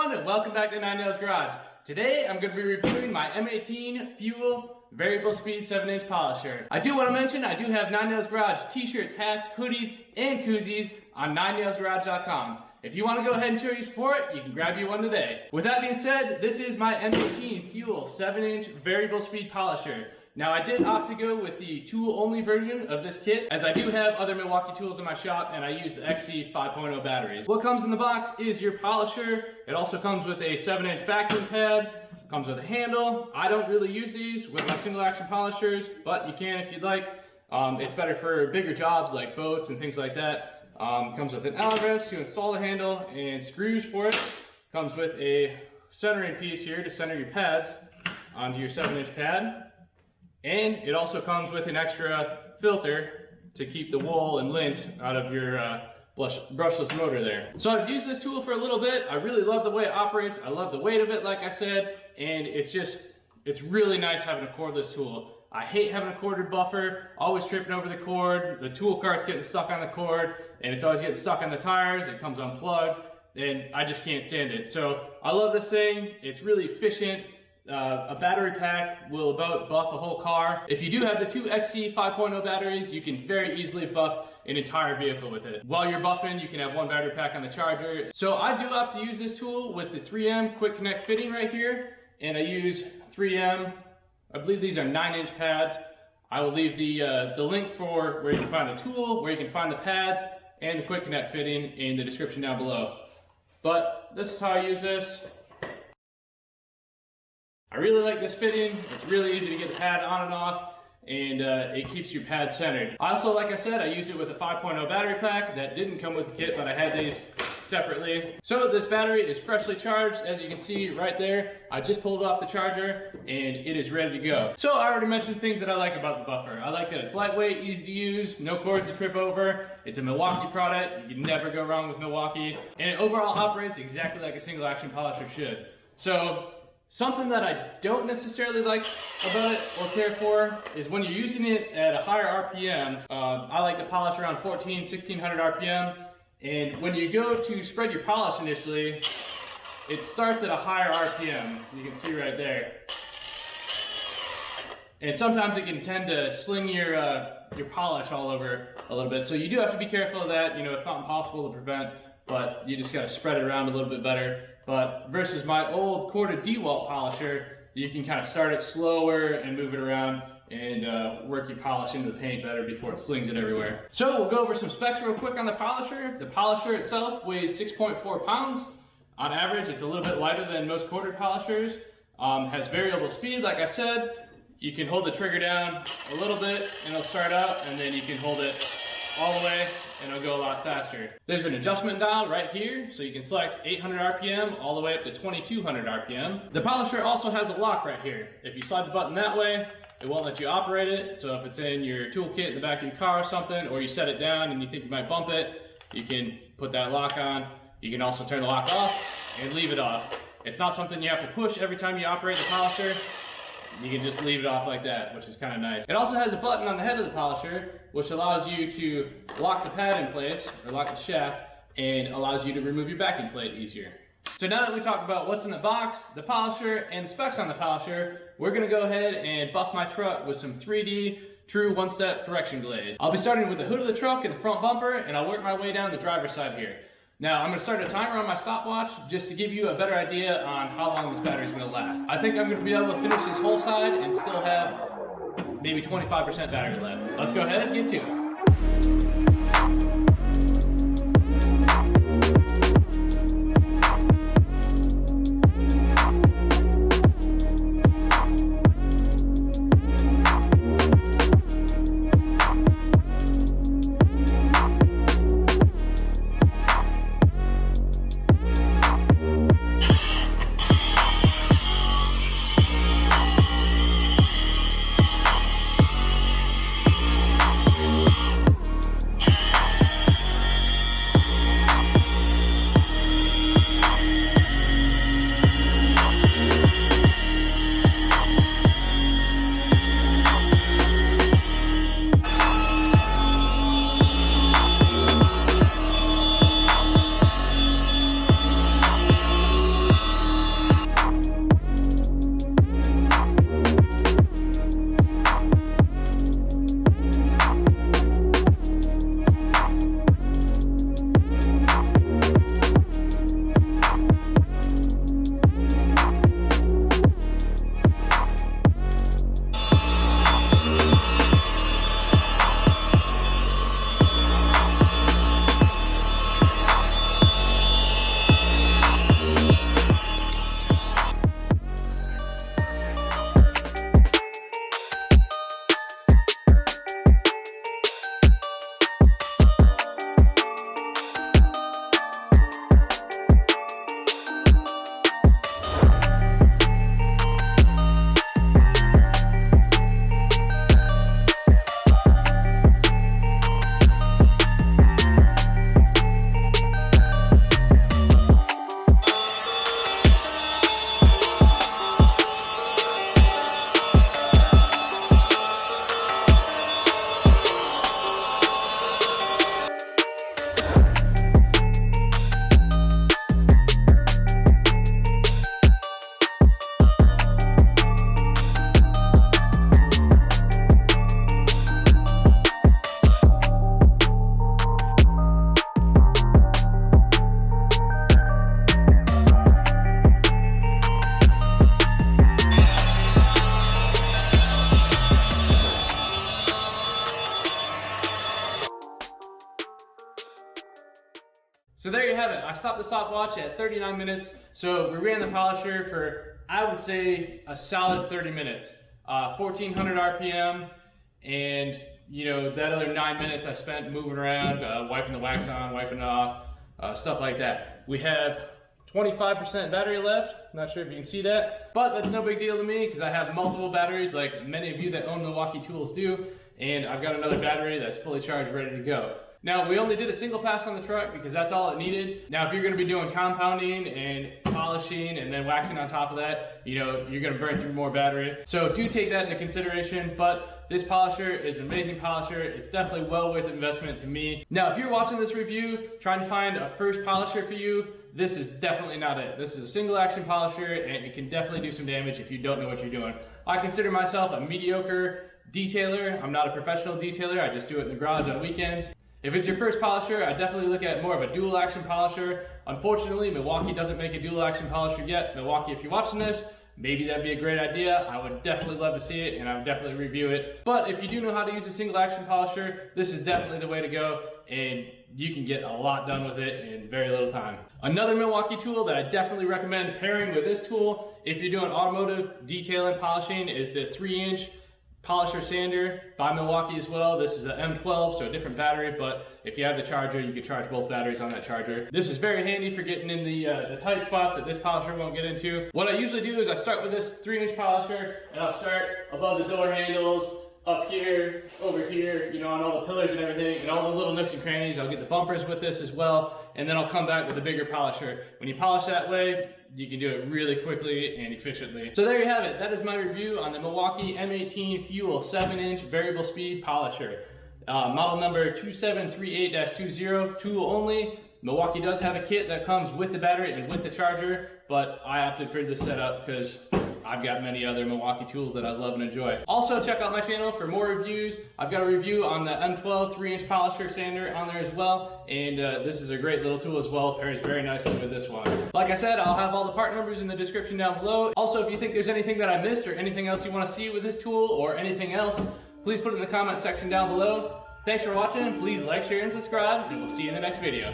everyone, and welcome back to Nailz Garage. Today I'm going to be reviewing my M18 Fuel Variable Speed 7-inch polisher. I do want to mention I do have Nailz Garage t-shirts, hats, hoodies, and koozies on nailzgarage.com. If you want to go ahead and show your support, you can grab you one today. With that being said, this is my M18 Fuel 7-inch Variable Speed polisher. Now I did opt to go with the tool-only version of this kit, as I do have other Milwaukee tools in my shop and I use the XC 5.0 batteries. What comes in the box is your polisher. It also comes with a 7-inch backing pad, comes with a handle. I don't really use these with my single action polishers, but you can if you'd like. It's better for bigger jobs like boats and things like that. Comes with an Allen wrench to install the handle and screws for it. Comes with a centering piece here to center your pads onto your 7-inch pad. And it also comes with an extra filter to keep the wool and lint out of your brushless motor there. So I've used this tool for a little bit. I really love the way it operates. I love the weight of it, like I said, and it's really nice having a cordless tool. I hate having a corded buffer, always tripping over the cord, the tool cart's getting stuck on the cord, and it's always getting stuck on the tires, it comes unplugged, and I just can't stand it. So I love this thing, it's really efficient. A battery pack will about buff a whole car. If you do have the two XC 5.0 batteries, you can very easily buff an entire vehicle with it. While you're buffing, you can have one battery pack on the charger. So I do opt to use this tool with the 3M quick connect fitting right here, and I use 3M, I believe these are 9-inch pads. I will leave the link for where you can find the tool, where you can find the pads, and the quick connect fitting in the description down below. But this is how I use this. I really like this fitting. It's really easy to get the pad on and off, and it keeps your pad centered. I also, like I said, I used it with a 5.0 battery pack that didn't come with the kit, but I had these separately. So this battery is freshly charged, as you can see right there. I just pulled off the charger and it is ready to go. So I already mentioned things that I like about the buffer. I like that it's lightweight, easy to use, no cords to trip over. It's a Milwaukee product. You can never go wrong with Milwaukee. And it overall operates exactly like a single action polisher should. So something that I don't necessarily like about it or care for is when you're using it at a higher RPM. I like to polish around 1600 RPM. And when you go to spread your polish initially, it starts at a higher RPM. You can see right there. And sometimes it can tend to sling your polish all over a little bit. So you do have to be careful of that. You know, it's not impossible to prevent, but you just got to spread it around a little bit better. But versus my old corded DeWalt polisher, you can kind of start it slower and move it around and work your polish into the paint better before it slings it everywhere. So we'll go over some specs real quick on the polisher. The polisher itself weighs 6.4 pounds. On average, it's a little bit lighter than most corded polishers. Has variable speed, like I said. You can hold the trigger down a little bit and it'll start out, and then you can hold it all the way and it'll go a lot faster. There's an adjustment dial right here, so you can select 800 RPM all the way up to 2200 RPM. The polisher also has a lock right here. If you slide the button that way, it won't let you operate it. So if it's in your toolkit in the back of your car or something, or you set it down and you think you might bump it, you can put that lock on. You can also turn the lock off and leave it off. It's not something you have to push every time you operate the polisher. You can just leave it off like that, which is kind of nice. It also has a button on the head of the polisher, which allows you to lock the pad in place, or lock the shaft, and allows you to remove your backing plate easier. So now that we talked about what's in the box, the polisher, and the specs on the polisher, we're gonna go ahead and buff my truck with some 3D True One-Step Correction Glaze. I'll be starting with the hood of the truck and the front bumper, and I'll work my way down the driver's side here. Now, I'm gonna start a timer on my stopwatch just to give you a better idea on how long this battery is gonna last. I think I'm gonna be able to finish this whole side and still have maybe 25% battery left. Let's go ahead and get to it. stopped the stopwatch at 39 minutes. So we ran the polisher for, I would say, a solid 30 minutes. 1400 RPM, and you know, that other 9 minutes I spent moving around, wiping the wax on, wiping it off, stuff like that. We have 25% battery left. Not sure if you can see that, but that's no big deal to me because I have multiple batteries like many of you that own Milwaukee tools do, and I've got another battery that's fully charged, ready to go. Now, we only did a single pass on the truck because that's all it needed. Now, if you're gonna be doing compounding and polishing and then waxing on top of that, you know, you're gonna burn through more battery. So do take that into consideration, but this polisher is an amazing polisher. It's definitely well worth the investment to me. Now, if you're watching this review, trying to find a first polisher for you, this is definitely not it. This is a single action polisher and it can definitely do some damage if you don't know what you're doing. I consider myself a mediocre detailer. I'm not a professional detailer. I just do it in the garage on weekends. If it's your first polisher, I definitely look at more of a dual action polisher. Unfortunately, Milwaukee doesn't make a dual action polisher yet. Milwaukee, if you're watching this, maybe that'd be a great idea. I would definitely love to see it and I would definitely review it. But if you do know how to use a single action polisher, this is definitely the way to go, and you can get a lot done with it in very little time. Another Milwaukee tool that I definitely recommend pairing with this tool if you're doing automotive detailing polishing is the 3-inch polisher sander by Milwaukee as well. This is an M12, so a different battery, but if you have the charger, you can charge both batteries on that charger. This is very handy for getting in the tight spots that this polisher won't get into. What I usually do is I start with this 3-inch polisher, and I'll start above the door handles, up here, over here, you know, on all the pillars and everything, and all the little nooks and crannies. I'll get the bumpers with this as well, and then I'll come back with a bigger polisher. When you polish that way, you can do it really quickly and efficiently. So there you have it. That is my review on the Milwaukee M18 Fuel 7-inch variable speed polisher. Model number 2738-20, tool only. Milwaukee does have a kit that comes with the battery and with the charger, but I opted for this setup because I've got many other Milwaukee tools that I love and enjoy. Also, check out my channel for more reviews. I've got a review on the M12 3-inch polisher sander on there as well, and this is a great little tool as well. Pairs very nicely with this one. Like I said, I'll have all the part numbers in the description down below. Also, if you think there's anything that I missed or anything else you want to see with this tool or anything else, please put it in the comment section down below. Thanks for watching. Please like, share, and subscribe, and we'll see you in the next video.